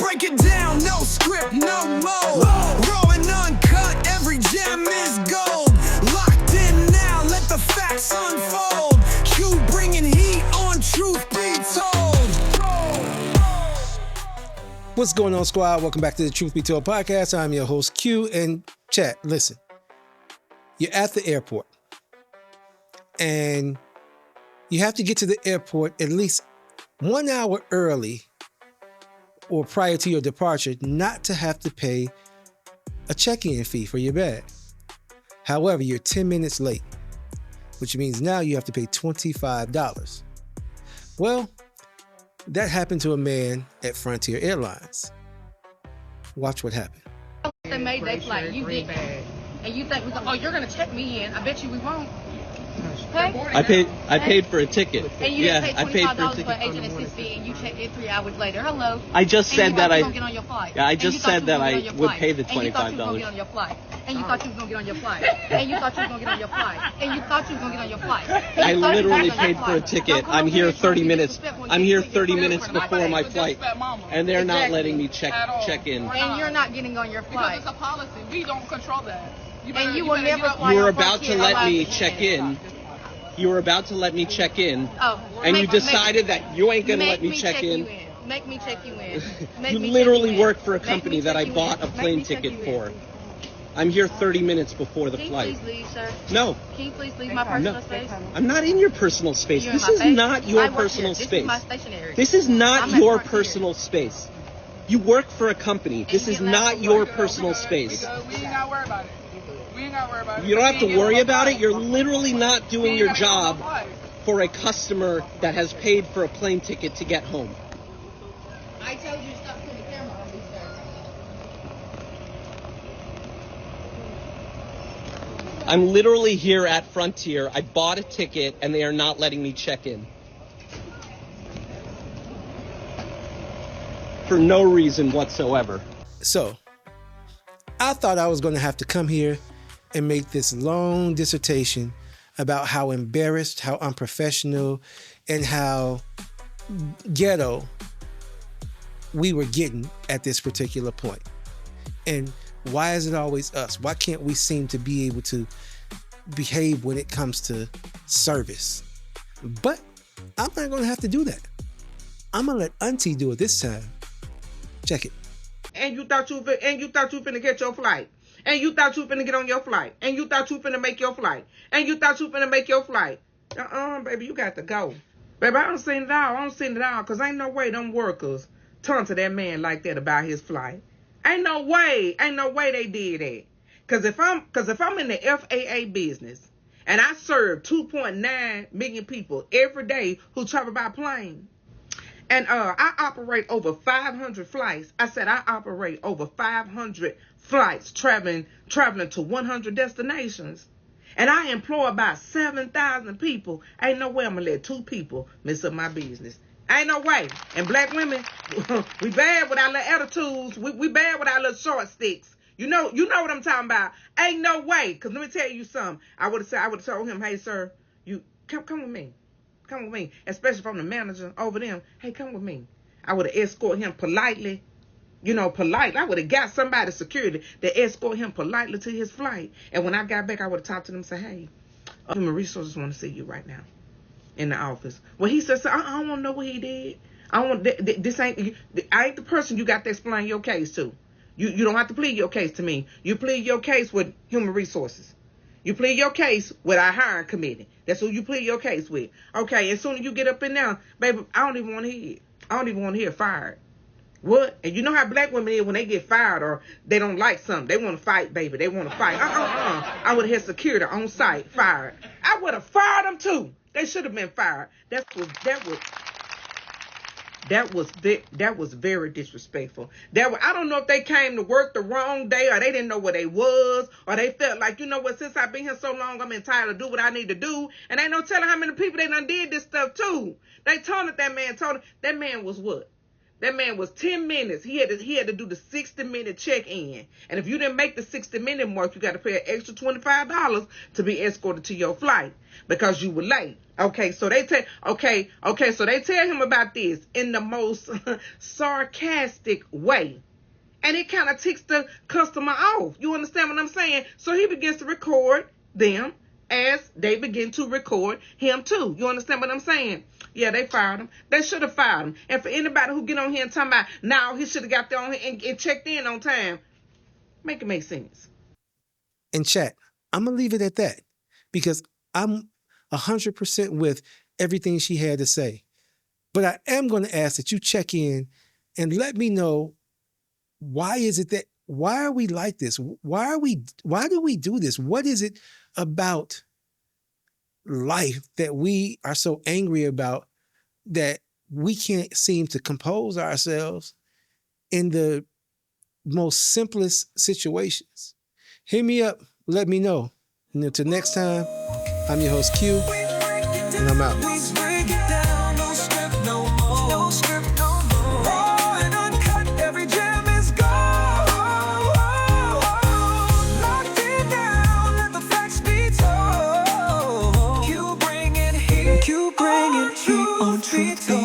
break it down, no script, no mold. Raw and uncut, every gem is gold. Locked in now, let the facts unfold. Q bringing heat on Truth Be Told. What's going on, squad? Welcome back to the Truth Be Told podcast. I'm your host, Q. And chat, listen, you're at the airport and you have to get to the airport at least 1 hour early or prior to your departure not to have to pay a check-in fee for your bag. However, you're 10 minutes late, which means now you have to pay $25. Well, that happened to a man at Frontier Airlines. Watch what happened. They made their flight. You didn't. And you think, oh, you're going to check me in. I bet you we won't. Hey? I paid for a ticket. And you didn't pay $25 for an agent assist fee, and you checked in 3 hours later. Hello. I just said that I. Get on your flight. Yeah, I just said that I would pay the $25. And you thought you was going to get on your flight. And you thought you was going to get on your flight. And you thought you was going to get on your flight. And you thought you was going to get on your flight. I literally paid for a ticket. I'm here 30 minutes. I'm here 30 minutes before my flight, and they're not letting me check in. And you're not getting on your flight. Because it's a policy. We don't control that. And you will never fly. You were about to let me check in. You were about to let me check in, and you decided that you ain't going to let me check in. Make me check you in. You literally work for a company that I bought a plane ticket for. I'm here 30 minutes before the flight. Can you please leave, sir? No. Can you please leave my personal space? I'm not in your personal space. This is not your personal space. This is my stationery. This is not your personal space. You work for a company. This is not your personal space. We ain't got to worry about it. You don't have to worry about it. You're literally not doing your job for a customer that has paid for a plane ticket to get home. I told you to stop putting the camera on me, sir. I'm literally here at Frontier. I bought a ticket and they are not letting me check in. For no reason whatsoever. So, I thought I was going to have to come here and make this long dissertation about how embarrassed, how unprofessional, and how ghetto we were getting at this particular point. And why is it always us? Why can't we seem to be able to behave when it comes to service? But I'm not going to have to do that. I'm going to let Auntie do it this time. Check it. And you thought you finna get your flight. And you thought you finna get on your flight. And you thought you finna make your flight. And you thought you finna make your flight. Baby, you got to go. Baby, I don't seen it all. Because ain't no way them workers turned to that man like that about his flight. Ain't no way they did that. Because if I'm in the FAA business and I serve 2.9 million people every day who travel by plane, and I operate over 500 flights. I said I operate over 500 flights traveling to 100 destinations. And I employ about 7,000 people. Ain't no way I'm going to let 2 people mess up my business. Ain't no way. And black women, we bad with our little attitudes. We bad with our little short sticks. You know what I'm talking about. Ain't no way. Because let me tell you something. I would have told him, hey, sir, you come with me. Come with me, especially from the manager over them. Hey, come with me. I would have escorted him politely, politely. I would have got somebody security to escort him politely to his flight. And when I got back, I would have talked to them and said, hey, human resources want to see you right now in the office. Well, he said, I don't want to know what he did. I ain't the person you got to explain your case to. You don't have to plead your case to me. You plead your case with human resources. You plead your case with our hiring committee. That's who you plead your case with. Okay, as soon as you get up in there, baby, I don't even want to hear it. I don't even want to hear fired. What? And you know how black women is when they get fired or they don't like something. They want to fight, baby. They want to fight. I would have had security on site, fired. I would have fired them too. They should have been fired. That was very disrespectful. I don't know if they came to work the wrong day or they didn't know where they was or they felt like, you know what, since I've been here so long, I'm entitled to do what I need to do. And ain't no telling how many people they done did this stuff to. They taunted that man. That man was what? That man was 10 minutes. He had to do the 60-minute check-in. And if you didn't make the 60-minute mark, you got to pay an extra $25 to be escorted to your flight because you were late. Okay, so they tell him about this in the most sarcastic way. And it kind of ticks the customer off. You understand what I'm saying? So he begins to record them as they begin to record him too. You understand what I'm saying? Yeah, they fired him. They should have fired him. And for anybody who get on here and talking about, now he should have got there on here and checked in on time, make it make sense. In chat, I'm going to leave it at that because I'm 100% with everything she had to say. But I am going to ask that you check in and let me know, why are we like this? Why do we do this? What is it about life that we are so angry about that we can't seem to compose ourselves in the most simplest situations? Hit me up, let me know. And until next time, I'm your host Q, and I'm out. Truth.